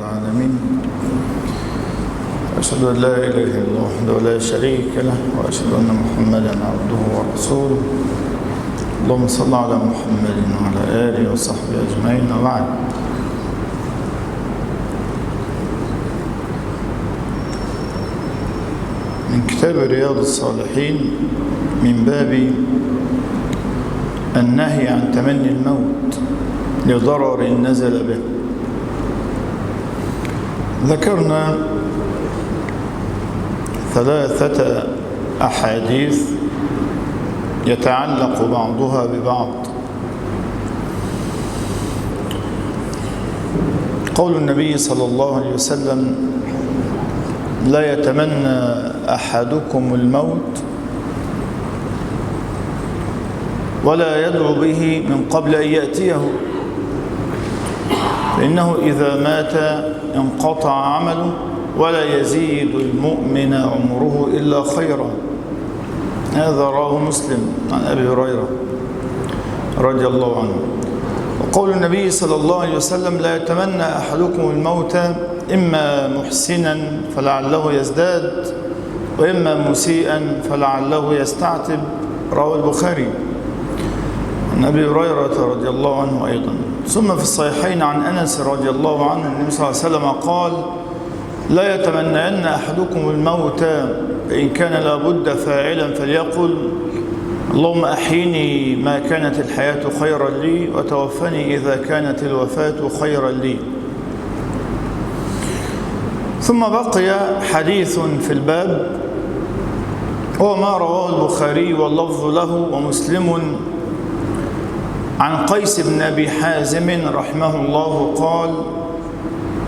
العالمين، أشهد أن لا إله إلا الله وحده لا شريك له، وأشهد أن محمدا عبده ورسوله. اللهم صل على محمد وعلى آله وصحبه أجمعين، وبعد. من كتاب رياض الصالحين من باب النهي عن تمني الموت لضرر نزل به. ذكرنا 3 أحاديث يتعلق بعضها ببعض. قول النبي صلى الله عليه وسلم: لا يتمنى أحدكم الموت ولا يدعو به من قبل أن يأتيه، فإنه إذا مات انقطع عمله ولا يزيد المؤمن عمره إلا خيرا. هذا رواه مسلم عن أبي هريرة رضي الله عنه. وقول النبي صلى الله عليه وسلم: لا يتمنى أحدكم الموت إما محسنا فلعله يزداد، وإما مسيئا فلعله يستعتب. رواه البخاري عن أبي هريرة رضي الله عنه أيضا. ثم في الصحيحين عن أنس رضي الله عنه النبي صلى الله عليه وسلم قال: لا يتمنين أحدكم الموت، فإن كان لابد فاعلا فليقل: اللهم أحيني ما كانت الحياة خيرا لي، وتوفني إذا كانت الوفاة خيرا لي. ثم بقي حديث في الباب، هو ما رواه البخاري واللفظ له ومسلم عن قيس بن أبي حازم رحمه الله قال: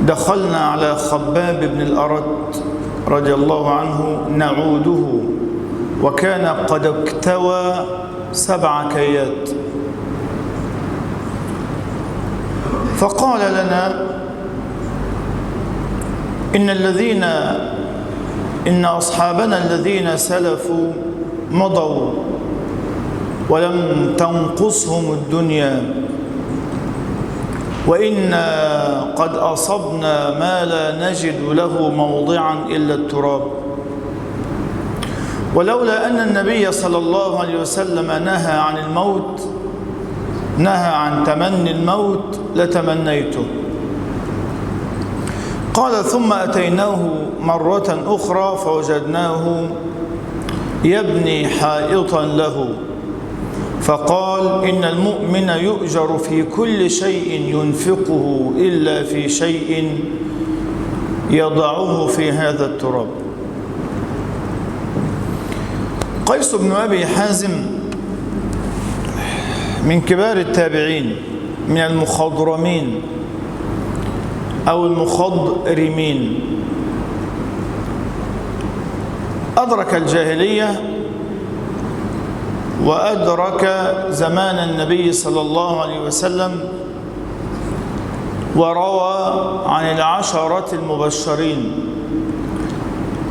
دخلنا على خباب بن الأرت رضي الله عنه نعوده، وكان قد اكتوى 7 كيات، فقال لنا: إن أصحابنا الذين سلفوا مضوا ولم تنقصهم الدنيا، وإنا قد أصبنا ما لا نجد له موضعا إلا التراب، ولولا أن النبي صلى الله عليه وسلم نهى عن الموت، نهى عن تمني الموت لتمنيته. قال: ثم أتيناه مرة أخرى فوجدناه يبني حائطا له، فقال: إن المؤمن يؤجر في كل شيء ينفقه إلا في شيء يضعه في هذا التراب. قيس بن أبي حازم من كبار التابعين، من المخضرمين أو المخضرمين، أدرك الجاهلية وأدرك زمان النبي صلى الله عليه وسلم، وروى عن 10 المبشرين،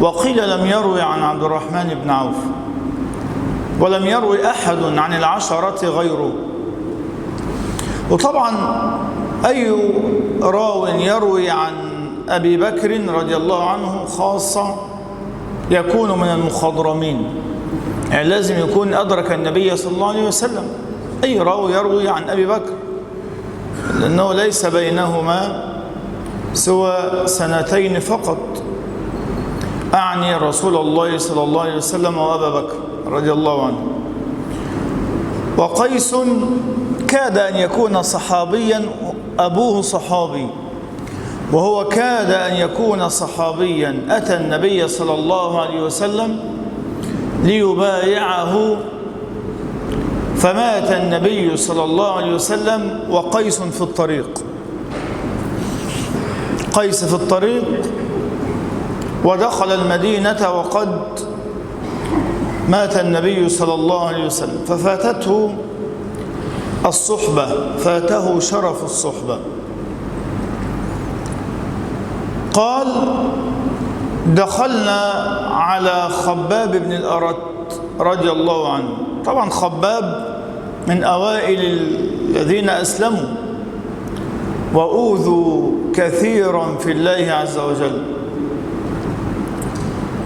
وقيل لم يروي عن عبد الرحمن بن عوف، ولم يروي أحد عن 10 غيره. وطبعا أي راو يروي عن أبي بكر رضي الله عنه خاصة يكون من المخضرمين، يعني لازم يكون أدرك النبي صلى الله عليه وسلم. أي راوي يروي عن أبي بكر، لأنه ليس بينهما سوى 2 فقط، أعني رسول الله صلى الله عليه وسلم وأبا بكر رضي الله عنه. وقيس كاد أن يكون صحابيا، أبوه صحابي، وهو كاد أن يكون صحابيا. أتى النبي صلى الله عليه وسلم ليبايعه، فمات النبي صلى الله عليه وسلم وقيس في الطريق. قيس في الطريق، ودخل المدينة وقد مات النبي صلى الله عليه وسلم، ففاتته الصحبة، فاته شرف الصحبة. قال: دخلنا على خباب بن الأرت رضي الله عنه. طبعا خباب من أوائل الذين أسلموا، وأوذوا كثيرا في الله عز وجل.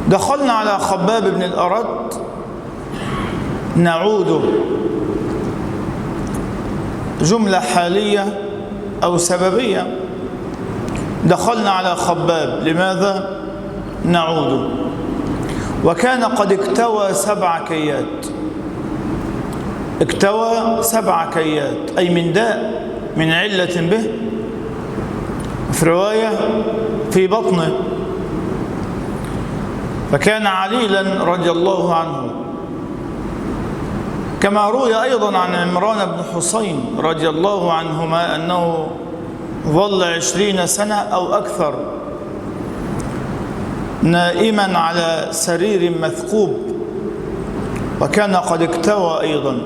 دخلنا على خباب بن الأرد نعوده، جملة حالية أو سببية. دخلنا على خباب، لماذا نعوده؟ وكان قد اكتوى 7 كيات. اكتوى 7 كيات، أي من داء، من علة به، في رواية في بطنه. فكان عليلا رضي الله عنه، كما روي أيضا عن عمران بن حسين رضي الله عنهما أنه ظل 20 سنة أو أكثر نائما على سرير مثقوب، وكان قد اكتوى أيضا.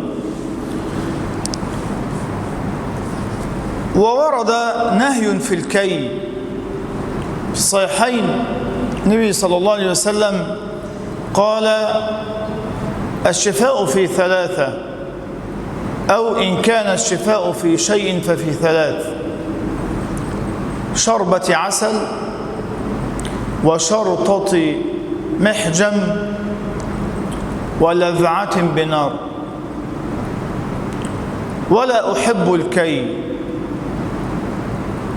وورد نهي في الكي في الصحيحين. النبي صلى الله عليه وسلم قال: الشفاء في 3، أو إن كان الشفاء في شيء ففي 3: شربة عسل، وشرطة محجم، ولذعة بنار. ولا أحب الكي.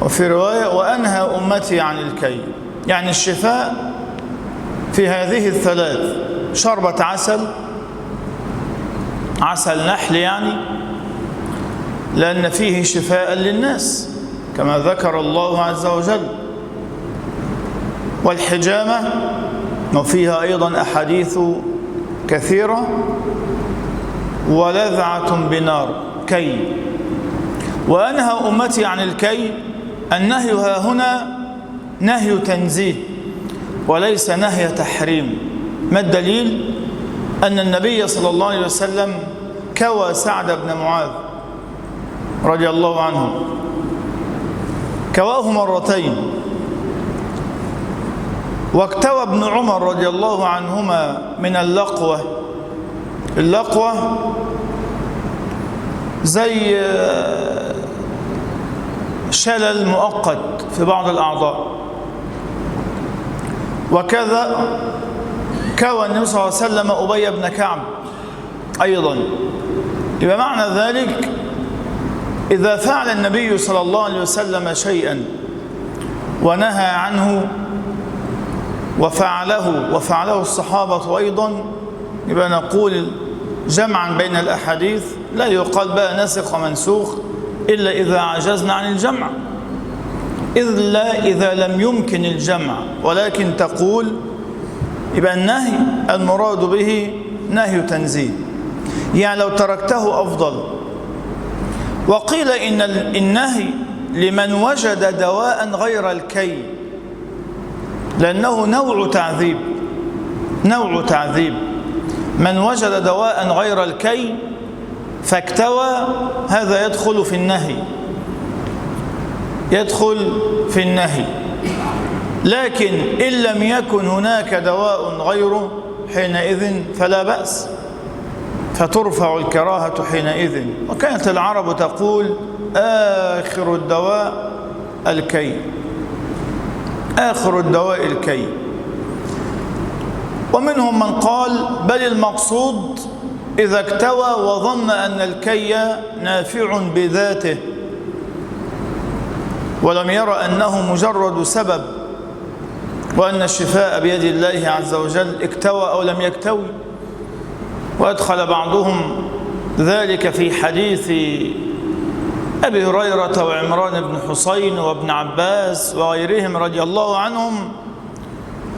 وفي رواية: وأنهى أمتي عن الكي. يعني الشفاء في هذه 3: شربة عسل، عسل نحل يعني، لأن فيه شفاء للناس كما ذكر الله عز وجل. والحجامة، وفيها أيضا أحاديث كثيرة. ولذعة بنار، كي. وأنهى أمتي عن الكي. النهي ها هنا نهي تنزيه وليس نهي تحريم. ما الدليل؟ أن النبي صلى الله عليه وسلم كوى سعد بن معاذ رضي الله عنه، كواه 2 مرتين. واكتوى ابن عمر رضي الله عنهما من اللقوة. اللقوة زي شلل مؤقت في بعض الأعضاء. وكذا كوى النبي صلى الله عليه وسلم أبي بن كعب أيضا. يبقى معنى ذلك إذا فعل النبي صلى الله عليه وسلم شيئا ونهى عنه وفعله الصحابة أيضا، يبقى نقول جمعا بين الأحاديث، لا يقال بقى ناسخ ومنسوخ إلا إذا عجزنا عن الجمع، إلا إذا لم يمكن الجمع. ولكن تقول يبقى النهي المراد به نهي تنزيه، يعني لو تركته أفضل. وقيل إن النهي لمن وجد دواء غير الكي، لأنه نوع تعذيب. من وجد دواء غير الكي فاكتوى، هذا يدخل في النهي. لكن إن لم يكن هناك دواء غيره حينئذ فلا بأس، فترفع الكراهة حينئذ. وكانت العرب تقول: آخر الدواء الكي، آخر الدواء الكي. ومنهم من قال: بل المقصود إذا اكتوى وظن أن الكي نافع بذاته ولم يرى أنه مجرد سبب، وأن الشفاء بيد الله عز وجل، اكتوى أو لم يكتوي. وأدخل بعضهم ذلك في حديث أبي هريرة وعمران بن حسين وابن عباس وغيرهم رضي الله عنهم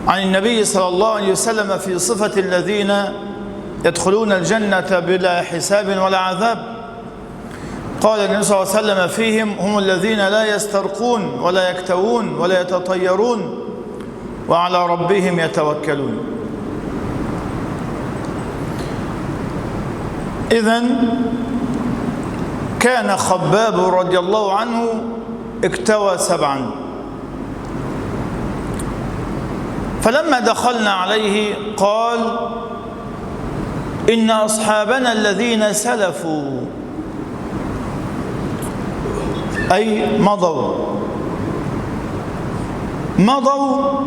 عن النبي صلى الله عليه وسلم في صفة الذين يدخلون الجنة بلا حساب ولا عذاب. قال النبي صلى الله عليه وسلم فيهم: هم الذين لا يسترقون ولا يكتوون ولا يتطيرون وعلى ربهم يتوكلون. إذن كان خباب رضي الله عنه اكتوى 7. فلما دخلنا عليه قال: إن أصحابنا الذين سلفوا أي مضوا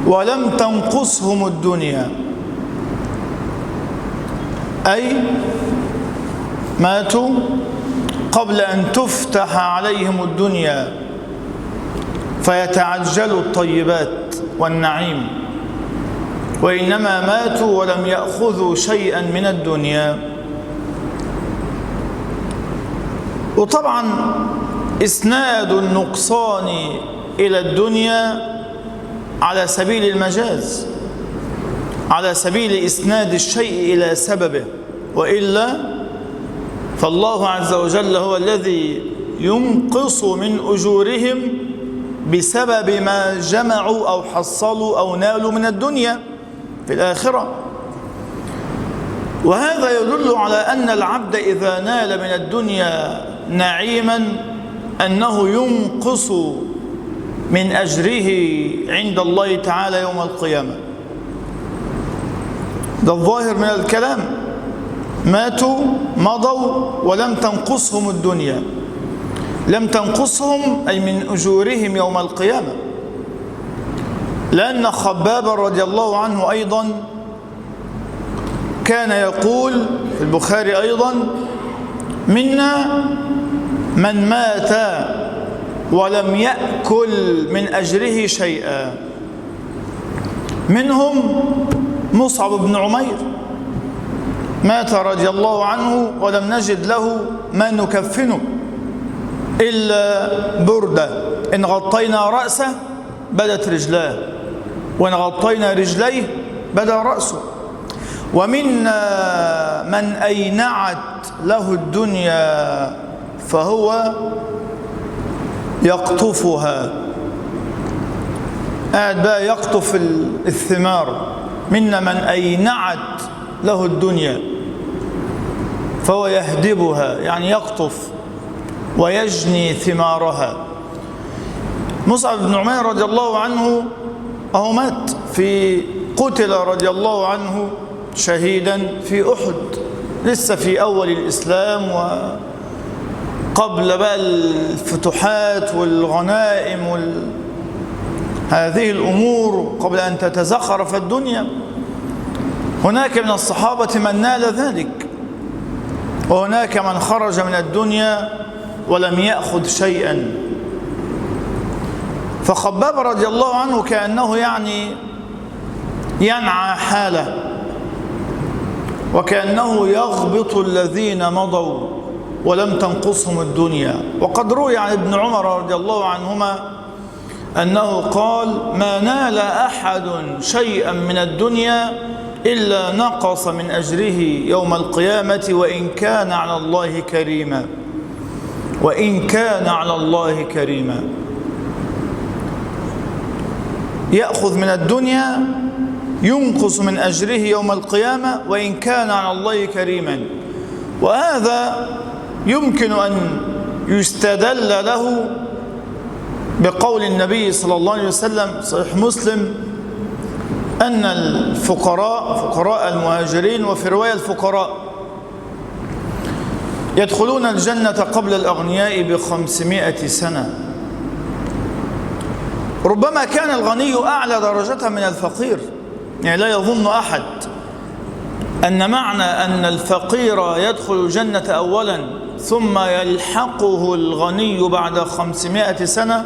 ولم تنقصهم الدنيا، أي ماتوا قبل أن تفتح عليهم الدنيا فيتعجلوا الطيبات والنعيم، وإنما ماتوا ولم يأخذوا شيئا من الدنيا. وطبعا إسناد النقصان إلى الدنيا على سبيل المجاز، على سبيل إسناد الشيء إلى سببه، وإلا فالله عز وجل هو الذي ينقص من أجورهم بسبب ما جمعوا أو حصلوا أو نالوا من الدنيا في الآخرة. وهذا يدل على أن العبد إذا نال من الدنيا نعيما أنه ينقص من أجره عند الله تعالى يوم القيامة. ده الظاهر من الكلام، مضوا ولم تنقصهم الدنيا، لم تنقصهم أي من أجورهم يوم القيامة. لأن خباب رضي الله عنه أيضا كان يقول في البخاري أيضا: منا من مات ولم يأكل من أجره شيئا. منهم مصعب بن عمير مات رضي الله عنه ولم نجد له ما نكفنه إلا بردة، إن غطينا رأسه بدت رجلاه، وإن غطينا رجليه بدا رأسه. ومنا من أينعت له الدنيا فهو يقطفها، قاعد بقى يقطف الثمار. منا من أينعت له الدنيا فهو يهدبها، يعني يقطف ويجني ثمارها. مصعب بن عمير رضي الله عنه أهو مات قتل رضي الله عنه شهيدا في أحد، لسه في أول الإسلام وقبل بقى الفتوحات والغنائم هذه الأمور، قبل أن تتزخرف الدنيا. هناك من الصحابة من نال ذلك، وهناك من خرج من الدنيا ولم يأخذ شيئا. فخباب رضي الله عنه كأنه يعني ينعى حاله، وكأنه يغبط الذين مضوا ولم تنقصهم الدنيا. وقد روي عن ابن عمر رضي الله عنهما أنه قال: ما نال أحد شيئا من الدنيا إلا نقص من أجره يوم القيامة وإن كان على الله كريما، وإن كان على الله كريما. يأخذ من الدنيا ينقص من أجره يوم القيامة وإن كان على الله كريما. وهذا يمكن أن يستدل له بقول النبي صلى الله عليه وسلم صحيح مسلم أن فقراء المهاجرين، وفي رواية الفقراء، يدخلون الجنة قبل الأغنياء ب500 سنة. ربما كان الغني أعلى درجة من الفقير، يعني لا يظن أحد أن معنى أن الفقير يدخل الجنة أولا ثم يلحقه الغني بعد 500 سنة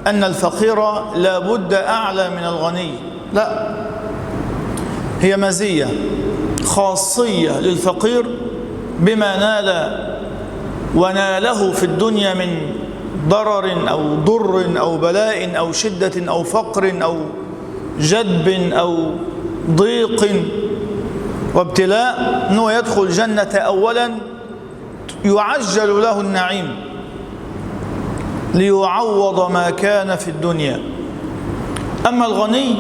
أن الفقير لا بد أعلى من الغني. لا، هي مزية خاصية للفقير بما نال وناله في الدنيا من ضرر أو ضر أو بلاء أو شدة أو فقر أو جدب أو ضيق وابتلاء، أنه يدخل الجنة أولا يعجل له النعيم ليعوض ما كان في الدنيا. أما الغني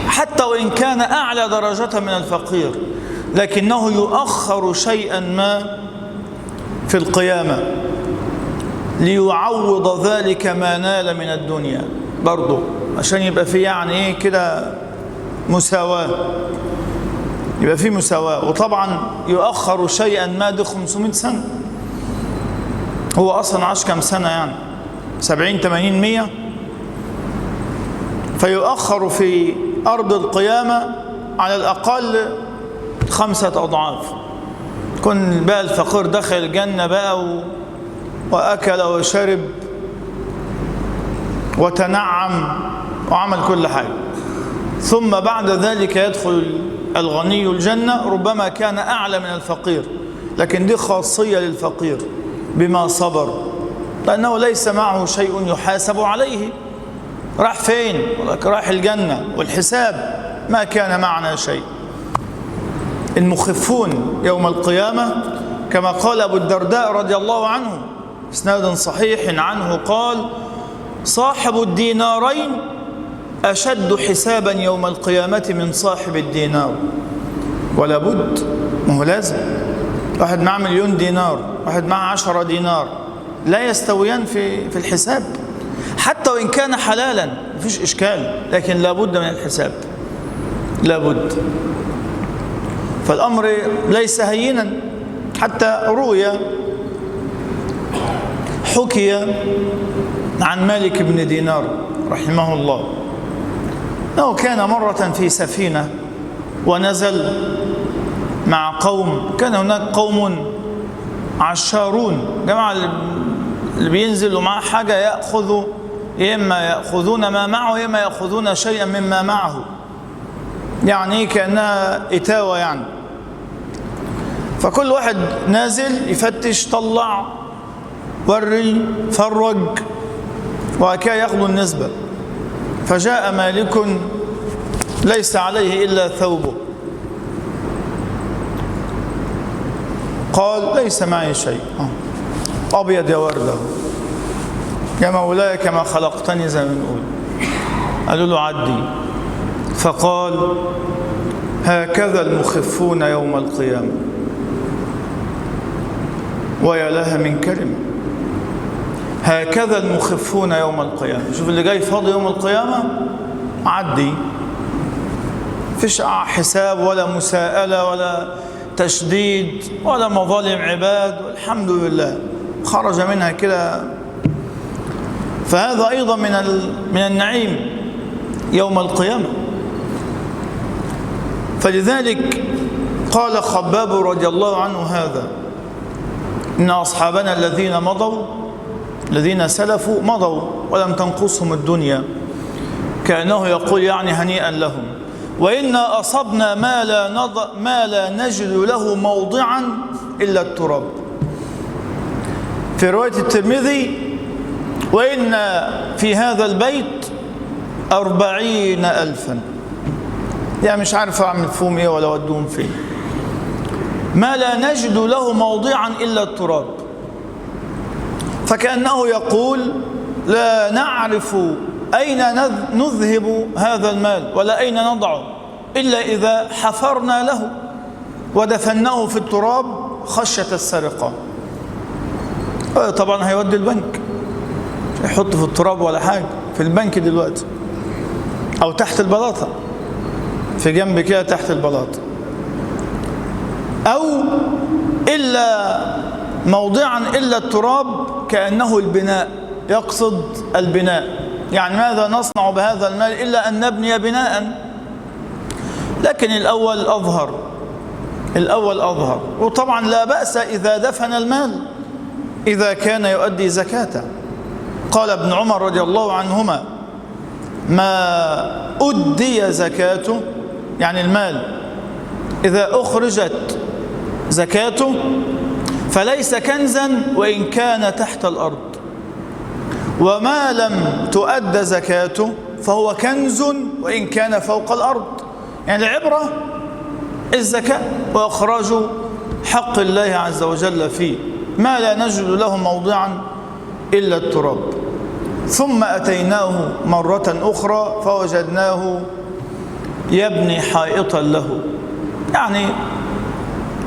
حتى وإن كان أعلى درجة من الفقير لكنه يؤخر شيئا ما في القيامة ليعوض ذلك ما نال من الدنيا برضه، عشان يبقى فيه يعني ايه كده مساواة، يبقى فيه مساواة. وطبعا يؤخر شيئا ما دي 500 سنة، هو أصلا عاش كم سنة يعني 70 80 100، فيؤخر في أرض القيامة على الأقل 5 أضعاف. كن بقى الفقير دخل الجنة بقى وأكل وشرب وتنعم وعمل كل حاجة، ثم بعد ذلك يدخل الغني الجنة ربما كان أعلى من الفقير، لكن دي خاصية للفقير بما صبر، لأنه ليس معه شيء يحاسب عليه. راح فين؟ راح الجنة، والحساب ما كان معنا شيء. المخفون يوم القيامة كما قال أبو الدرداء رضي الله عنه إسناد صحيح عنه قال: صاحب الدينارين أشد حسابا يوم القيامة من صاحب الدينار. ولا بد، ما هو لازم. واحد معه 1,000,000 دينار، واحد معه 10 دينار، لا يستويان في الحساب، حتى وإن كان حلالا مفيش إشكال، لكن لا بد من الحساب، لا بد. فالأمر ليس هينا. حتى حكي عن مالك بن دينار رحمه الله أنه كان مرة في سفينة ونزل مع قوم، كان هناك قوم عشارون، جماعة اللي بينزلوا معه حاجة يأخذوا، يا إما يأخذون ما معه يا إما يأخذون شيئا مما معه، يعني كأنها إتاوة يعني. فكل واحد نازل يفتش، طلع، وري، فرج، وهكذا ياخذوا النسبة. فجاء مالك ليس عليه إلا ثوبه، قال: ليس معي شيء، أبيض يا وردة، يا مولاي كما خلقتني، زي ما بنقول. قالوا له: عدي. فقال: هكذا المخفون يوم القيامة. ويا لها من كلمة، هكذا المخفون يوم القيامة. شوف اللي جاي فاضي يوم القيامة، عدي، فيش حساب ولا مساءلة ولا تشديد ولا مظالم عباد، والحمد لله خرج منها كده. فهذا أيضا من النعيم يوم القيامة. فلذلك قال خباب رضي الله عنه هذا: إن أصحابنا الذين سلفوا مضوا ولم تنقصهم الدنيا، كأنه يقول يعني هنيئا لهم. وإنا أصبنا ما لا نجد له موضعا إلا التراب. في رواية الترمذي: وإن في هذا البيت 40,000. يعني مش عارف أعمل فيهم إيه ولا أودوهم فين. ما لا نجد له موضعا إلا التراب. فكأنه يقول: لا نعرف أين نذهب هذا المال ولا أين نضعه إلا إذا حفرنا له ودفناه في التراب خشية السرقة. طبعا هيودي البنك، يحط في التراب ولا حاجة، في البنك دلوقتي، أو تحت البلاطة، في جنب كده تحت البلاطة، أو إلا موضعا إلا التراب، كأنه البناء، يقصد البناء. يعني ماذا نصنع بهذا المال إلا أن نبني بناء. لكن الأول أظهر. وطبعا لا بأس إذا دفن المال إذا كان يؤدي زكاته. قال ابن عمر رضي الله عنهما: ما أدي زكاته، يعني المال إذا أخرجت زكاته فليس كنزا وإن كان تحت الأرض، وما لم تؤد زكاته فهو كنز وإن كان فوق الأرض. يعني العبرة الزكاة وإخراج حق الله عز وجل فيه. ما لا نجد له موضعا إلا التراب. ثم أتيناه مرة أخرى فوجدناه يبني حائطا له، يعني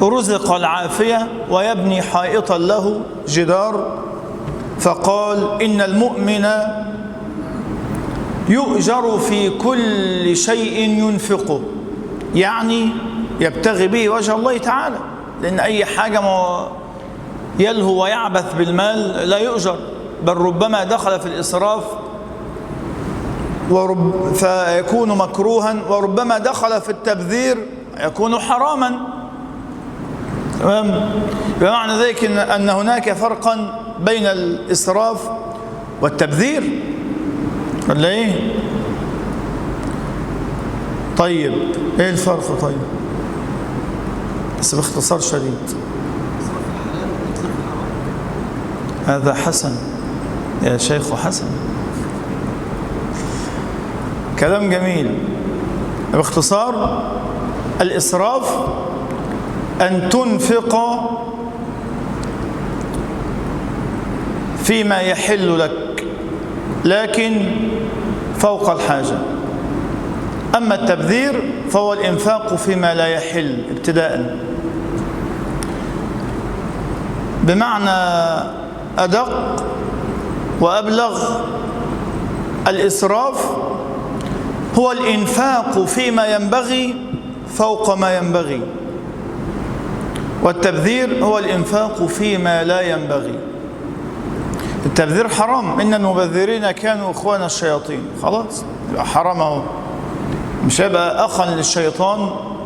رزق العافية ويبني حائطا له، جدار. فقال: إن المؤمن يؤجر في كل شيء ينفقه، يعني يبتغي به وجه الله تعالى، لأن أي حاجة يلهو ويعبث بالمال لا يؤجر، بل ربما دخل في الإسراف فيكون مكروها، وربما دخل في التبذير يكون حراما. تمام؟ بمعنى ذلك أن هناك فرقا بين الإسراف والتبذير، ولا إيه؟ طيب إيه الفرق؟ طيب بس باختصار شديد. هذا حسن يا شيخ، حسن، كلام جميل. باختصار، الإسراف أن تنفق فيما يحل لك لكن فوق الحاجة. أما التبذير فهو الإنفاق فيما لا يحل ابتداء. بمعنى أدق وأبلغ، الإسراف هو الإنفاق فيما ينبغي فوق ما ينبغي، والتبذير هو الإنفاق فيما لا ينبغي. التبذير حرام، إن المبذرين كانوا إخوان الشياطين. خلاص يبقى حرام اهو، مش هيبقى أخا للشيطان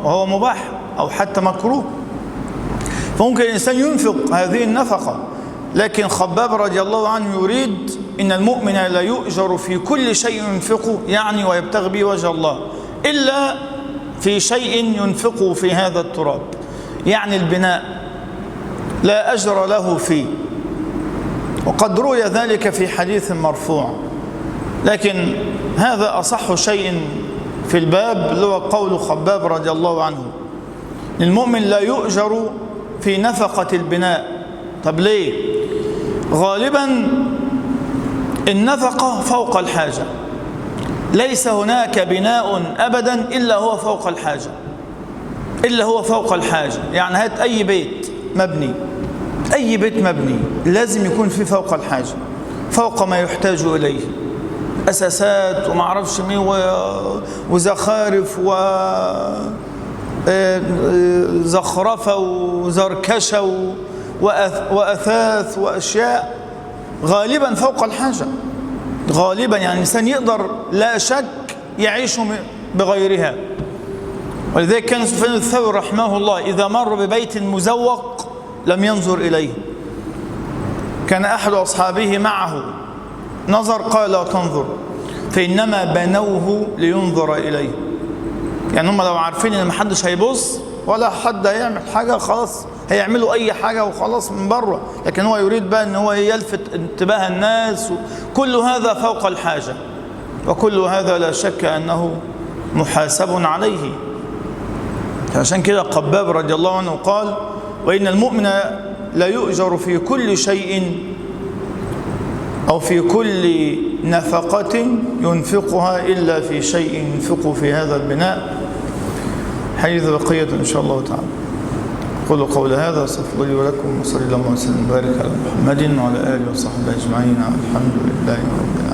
وهو مباح أو حتى مكروه. فممكن الإنسان ينفق هذه النفقة، لكن خباب رضي الله عنه يريد إن المؤمن لا يؤجر في كل شيء ينفقه، يعني ويبتغي به وجه الله، إلا في شيء ينفقه في هذا التراب، يعني البناء لا أجر له فيه. وقد روي ذلك في حديث مرفوع، لكن هذا أصح شيء في الباب، اللي هو قول خباب رضي الله عنه: المؤمن لا يؤجر في نفقة البناء. طب ليه؟ غالبا النفقة فوق الحاجة، ليس هناك بناء أبدا إلا هو فوق الحاجة، إلا هو فوق الحاجة. يعني هات أي بيت مبني، أي بيت مبني لازم يكون فيه فوق الحاجة، فوق ما يحتاج إليه، أساسات وما أعرفش مين وزخارف وزخرفة وزركشة وأثاث وأشياء، غالبا فوق الحاجة. غالبا يعني الإنسان يقدر لا شك يعيش بغيرها. ولذلك كان سفيان الثوري رحمه الله إذا مر ببيت مزوق لم ينظر إليه. كان أحد أصحابه معه، نظر قال: لا تنظر، فإنما بنوه لينظر إليه. يعني هم لو عارفين إن محدش هيبص ولا حد هيعمل حاجة، خلاص هيعملوا أي حاجة وخلاص من بره، لكن هو يريد بقى أن هو يلفت انتباه الناس، كل هذا فوق الحاجة، وكل هذا لا شك أنه محاسب عليه. عشان كده قباب رضي الله عنه قال: وإن المؤمن لا يؤجر في كل شيء أو في كل نفقة ينفقها إلا في شيء ينفق في هذا البناء. حديث بقية إن شاء الله تعالى. قولوا قول هذا، استغفر لي ولكم، وصلى الله وسلم وبارك على محمد وعلى آله وصحبه أجمعين. الحمد لله رب العالمين.